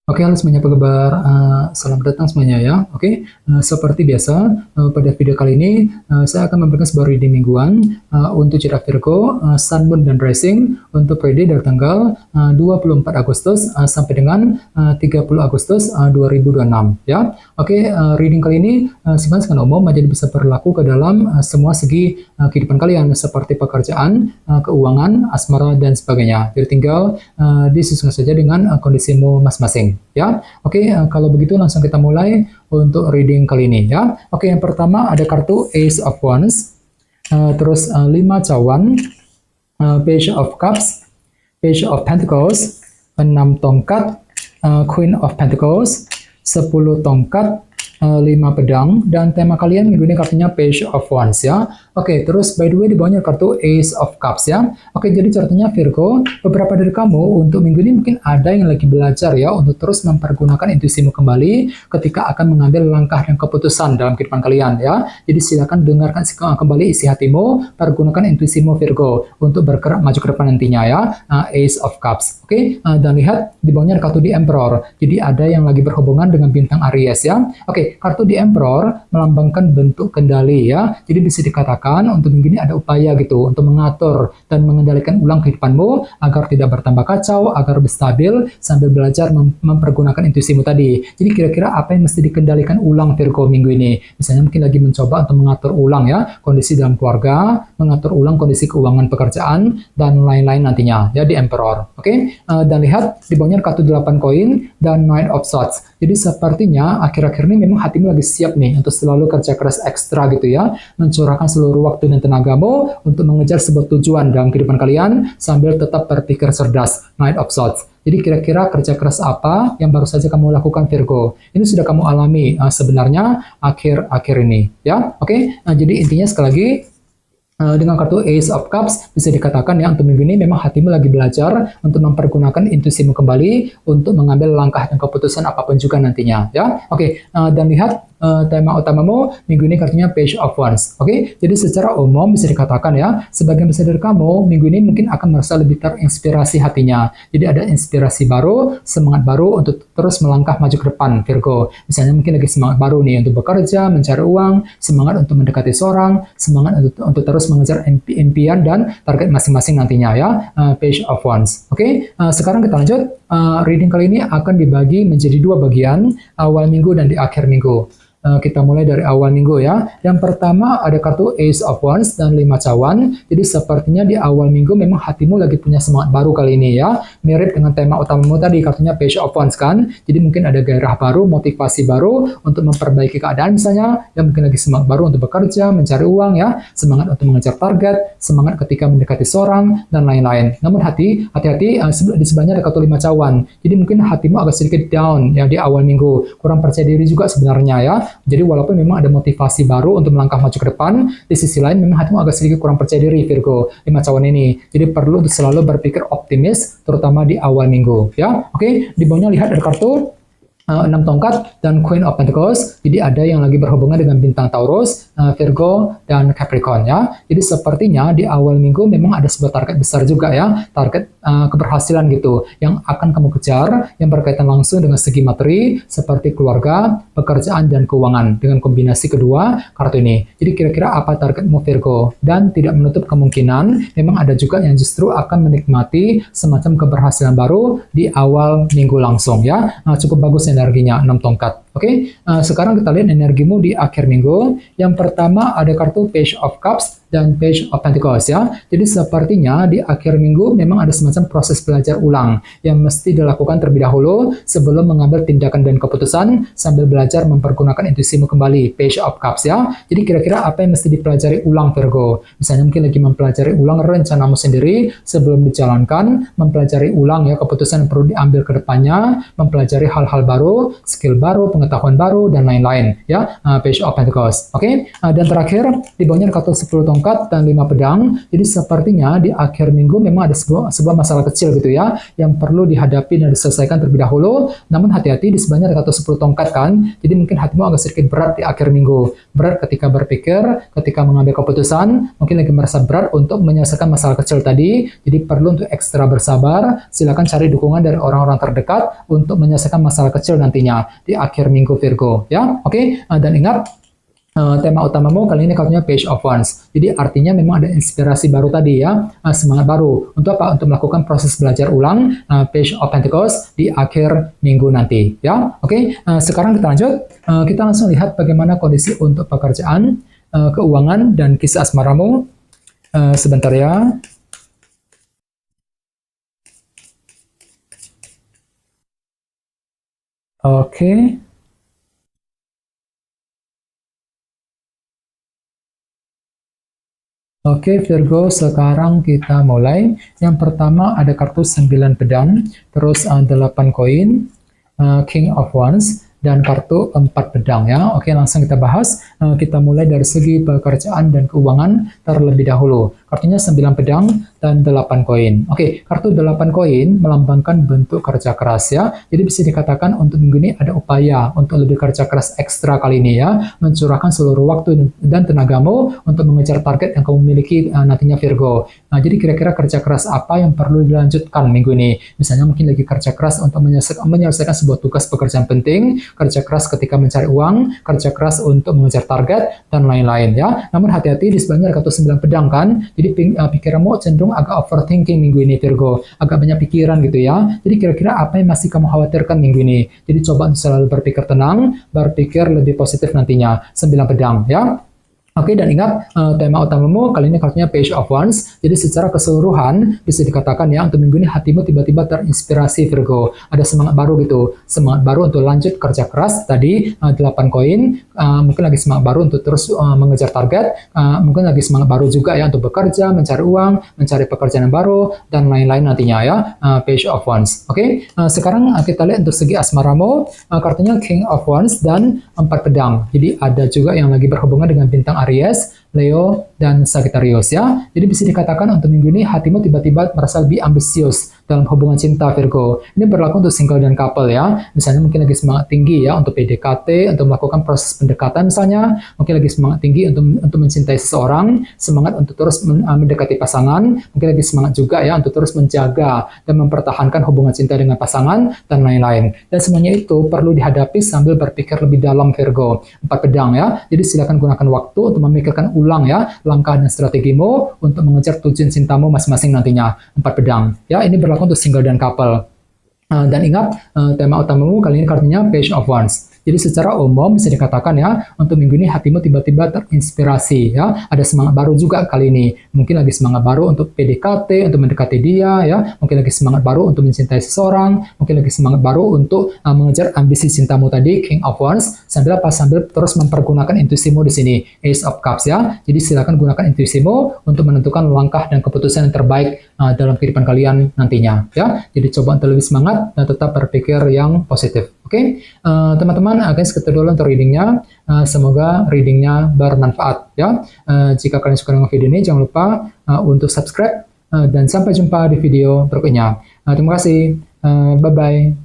Oke, halo semuanya, apa kabar? Selamat datang semuanya ya. Oke, seperti biasa, pada video kali ini saya akan memberikan sebuah reading mingguan untuk zodiak Virgo, Sun, Moon, dan Rising untuk periode dari tanggal 24 Agustus sampai dengan 30 Agustus 2026 ya. Oke, reading kali ini sebenarnya sangat umum, jadi bisa berlaku ke dalam semua segi kehidupan kalian seperti pekerjaan, keuangan, asmara, dan sebagainya. Jadi tinggal disesuaikan saja dengan kondisimu masing-masing. Ya, oke, kalau begitu langsung kita mulai untuk reading kali ini ya. Oke, yang pertama ada kartu Ace of Wands, terus 5 cawan, Page of Cups, Page of Pentacles, 6 tongkat, Queen of Pentacles, 10 tongkat, 5 pedang, dan tema kalian minggu ini kartunya Page of Wands ya. Oke, terus by the way di bawahnya kartu Ace of Cups ya. Oke, jadi caranya Virgo, beberapa dari kamu untuk minggu ini mungkin ada yang lagi belajar ya untuk terus mempergunakan intuisimu kembali ketika akan mengambil langkah dan keputusan dalam kehidupan kalian ya. Jadi silakan dengarkan kembali isi hatimu, pergunakan intuisimu Virgo untuk bergerak maju ke depan nantinya ya. Ace of Cups. Oke, dan lihat di bawahnya ada kartu The Emperor. Jadi ada yang lagi berhubungan dengan bintang Aries ya. Oke, kartu The Emperor melambangkan bentuk kendali ya. Jadi bisa dikatakan untuk minggu ini ada upaya gitu untuk mengatur dan mengendalikan ulang kehidupanmu agar tidak bertambah kacau, agar lebih stabil sambil belajar mempergunakan intuisimu tadi. Jadi kira-kira apa yang mesti dikendalikan ulang Virgo minggu ini? Misalnya mungkin lagi mencoba untuk mengatur ulang ya kondisi dalam keluarga, mengatur ulang kondisi keuangan pekerjaan dan lain-lain nantinya ya di Emperor. Oke, dan lihat di bawahnya kartu 8 koin dan Knight of Swords. Jadi sepertinya akhir-akhir ini memang hatimu lagi siap nih untuk selalu kerja keras ekstra gitu ya, mencurahkan seluruh waktu dan tenagamu untuk mengejar sebuah tujuan dalam kehidupan kalian sambil tetap berpikir cerdas. Knight of Swords. Jadi kira-kira kerja keras apa yang baru saja kamu lakukan Virgo? Ini sudah kamu alami sebenarnya akhir-akhir ini ya. Oke, jadi intinya sekali lagi dengan kartu Ace of Cups bisa dikatakan ya untuk minggu ini memang hatimu lagi belajar untuk mempergunakan intuisimu kembali untuk mengambil langkah dan keputusan apapun juga nantinya ya. Oke, dan lihat tema utamamu minggu ini kartunya Page of Wands. Oke, jadi secara umum bisa dikatakan ya, sebagian besar dari kamu minggu ini mungkin akan merasa lebih terinspirasi hatinya. Jadi ada inspirasi baru, semangat baru untuk terus melangkah maju ke depan Virgo. Misalnya mungkin lagi semangat baru nih untuk bekerja, mencari uang, semangat untuk mendekati seorang, semangat untuk terus mengejar impian dan target masing-masing nantinya ya. Page of Wands. Oke, sekarang kita lanjut. Reading kali ini akan dibagi menjadi 2 bagian, awal minggu dan di akhir minggu. Kita mulai dari awal minggu ya. Yang pertama ada kartu Ace of Wands dan 5 cawan. Jadi sepertinya di awal minggu memang hatimu lagi punya semangat baru kali ini ya. Mirip dengan tema utamamu tadi kartunya Page of Wands kan. Jadi mungkin ada gairah baru, motivasi baru untuk memperbaiki keadaan misalnya. Yang mungkin lagi semangat baru untuk bekerja, mencari uang ya. Semangat untuk mengejar target, semangat ketika mendekati seorang dan lain-lain. Namun hati-hati di sebelahnya ada kartu 5 cawan. Jadi mungkin hatimu agak sedikit down ya di awal minggu. Kurang percaya diri juga sebenarnya ya. Jadi walaupun memang ada motivasi baru untuk melangkah maju ke depan, di sisi lain memang hatimu agak sedikit kurang percaya diri Virgo 5 cawan ini. Jadi perlu selalu berpikir optimis terutama di awal minggu ya. Oke, di bawahnya lihat ada kartu 6 tongkat dan Queen of Pentacles. Jadi ada yang lagi berhubungan dengan bintang Taurus, Virgo, dan Capricorn ya. Jadi sepertinya di awal minggu memang ada sebuah target besar juga ya, target keberhasilan gitu yang akan kamu kejar yang berkaitan langsung dengan segi materi seperti keluarga, pekerjaan, dan keuangan dengan kombinasi kedua kartu ini. Jadi kira-kira apa targetmu Virgo? Dan tidak menutup kemungkinan memang ada juga yang justru akan menikmati semacam keberhasilan baru di awal minggu langsung ya. Cukup bagus energinya 6 tongkat. Oke, sekarang kita lihat energimu di akhir minggu. Yang pertama ada kartu Page of Cups dan Page of Pentacles ya. Jadi sepertinya di akhir minggu memang ada semacam proses belajar ulang yang mesti dilakukan terlebih dahulu sebelum mengambil tindakan dan keputusan sambil belajar mempergunakan intuisimu kembali. Page of Cups ya. Jadi kira-kira apa yang mesti dipelajari ulang Virgo? Misalnya mungkin lagi mempelajari ulang rencanamu sendiri sebelum dijalankan, mempelajari ulang ya keputusan yang perlu diambil ke depannya, mempelajari hal-hal baru, skill baru, pengetahuan baru, dan lain-lain. Ya, Page of Pentacles. Oke, dan terakhir di bawahnya ada kartu 10 tongkat dan 5 pedang. Jadi sepertinya di akhir minggu memang ada sebuah masalah kecil gitu ya, yang perlu dihadapi dan diselesaikan terlebih dahulu. Namun hati-hati, di sebelahnya ada kartu 10 tongkat kan. Jadi mungkin hatimu agak sedikit berat di akhir minggu. Berat ketika berpikir, ketika mengambil keputusan, mungkin lagi merasa berat untuk menyelesaikan masalah kecil tadi. Jadi perlu untuk ekstra bersabar. Silakan cari dukungan dari orang-orang terdekat untuk menyelesaikan masalah kecil nantinya di akhir minggu Virgo ya. Oke, dan ingat tema utamamu kali ini kartunya Page of Wands. Jadi artinya memang ada inspirasi baru tadi ya, semangat baru. Untuk apa? Untuk melakukan proses belajar ulang Page of Pentacles di akhir minggu nanti ya. Oke, sekarang kita lanjut. Kita langsung lihat bagaimana kondisi untuk pekerjaan, keuangan, dan kisah asmaramu. Sebentar ya. Oke. Oke Virgo, sekarang kita mulai. Yang pertama ada kartu 9 pedang, terus 8 koin, King of Wands, dan kartu 4 pedang ya. Oke, langsung kita bahas. Kita mulai dari segi pekerjaan dan keuangan terlebih dahulu. Kartunya 9 pedang dan 8 koin. Oke, kartu 8 koin melambangkan bentuk kerja keras ya. Jadi bisa dikatakan untuk minggu ini ada upaya untuk lebih kerja keras ekstra kali ini ya. Mencurahkan seluruh waktu dan tenagamu untuk mengejar target yang kamu miliki nantinya Virgo. Nah, jadi kira-kira kerja keras apa yang perlu dilanjutkan minggu ini? Misalnya mungkin lagi kerja keras untuk menyelesaikan sebuah tugas pekerjaan penting, kerja keras ketika mencari uang, kerja keras untuk mengejar target, dan lain-lain ya. Namun hati-hati, di sebelahnya ada kartu 9 pedang kan. Jadi pikiranmu cenderung agak overthinking minggu ini Virgo, agak banyak pikiran gitu ya. Jadi kira-kira apa yang masih kamu khawatirkan minggu ini? Jadi coba selalu berpikir tenang, berpikir lebih positif nantinya. 9 pedang ya. Oke, dan ingat tema utamamu kali ini kartunya Page of Wands. Jadi secara keseluruhan bisa dikatakan ya, untuk minggu ini hatimu tiba-tiba terinspirasi Virgo. Ada semangat baru gitu. Semangat baru untuk lanjut kerja keras tadi 8 koin. Mungkin lagi semangat baru untuk terus mengejar target. Mungkin lagi semangat baru juga ya untuk bekerja, mencari uang, mencari pekerjaan yang baru, dan lain-lain nantinya ya. Page of Wands. Oke, sekarang kita lihat untuk segi asmaramu. Kartunya King of Wands dan 4 pedang. Jadi ada juga yang lagi berhubungan dengan bintang Aries, Leo, dan Sagittarius ya. Jadi bisa dikatakan untuk minggu ini hatimu tiba-tiba merasa lebih ambisius dalam hubungan cinta Virgo. Ini berlaku untuk single dan couple ya. Misalnya mungkin lagi semangat tinggi ya untuk PDKT, untuk melakukan proses pendekatan misalnya. Mungkin lagi semangat tinggi untuk mencintai seseorang, semangat untuk terus mendekati pasangan. Mungkin lagi semangat juga ya untuk terus menjaga dan mempertahankan hubungan cinta dengan pasangan, dan lain-lain. Dan semuanya itu perlu dihadapi sambil berpikir lebih dalam Virgo. 4 pedang ya. Jadi silakan gunakan waktu untuk memikirkan ulang ya langkah dan strategimu untuk mengejar tujuan cintamu masing-masing nantinya. 4 pedang ya. Ini berlaku untuk single dan couple. Dan ingat, tema utamamu kali ini kartunya Page of Wands. Jadi secara umum bisa dikatakan ya, untuk minggu ini hatimu tiba-tiba terinspirasi ya. Ada semangat baru juga kali ini. Mungkin lagi semangat baru untuk PDKT, untuk mendekati dia ya. Mungkin lagi semangat baru untuk mencintai seseorang. Mungkin lagi semangat baru untuk mengejar ambisi cintamu tadi, King of Wands. Sambil apa? Sambil terus mempergunakan intuisimu di sini, Ace of Cups ya. Jadi silakan gunakan intuisimu untuk menentukan langkah dan keputusan yang terbaik dalam kehidupan kalian nantinya ya. Jadi coba untuk lebih semangat dan tetap berpikir yang positif. Oke, teman-teman, guys, kita dulu untuk readingnya. Semoga readingnya bermanfaat ya. Jika kalian suka dengan video ini, jangan lupa untuk subscribe dan sampai jumpa di video berikutnya. Terima kasih. Bye-bye.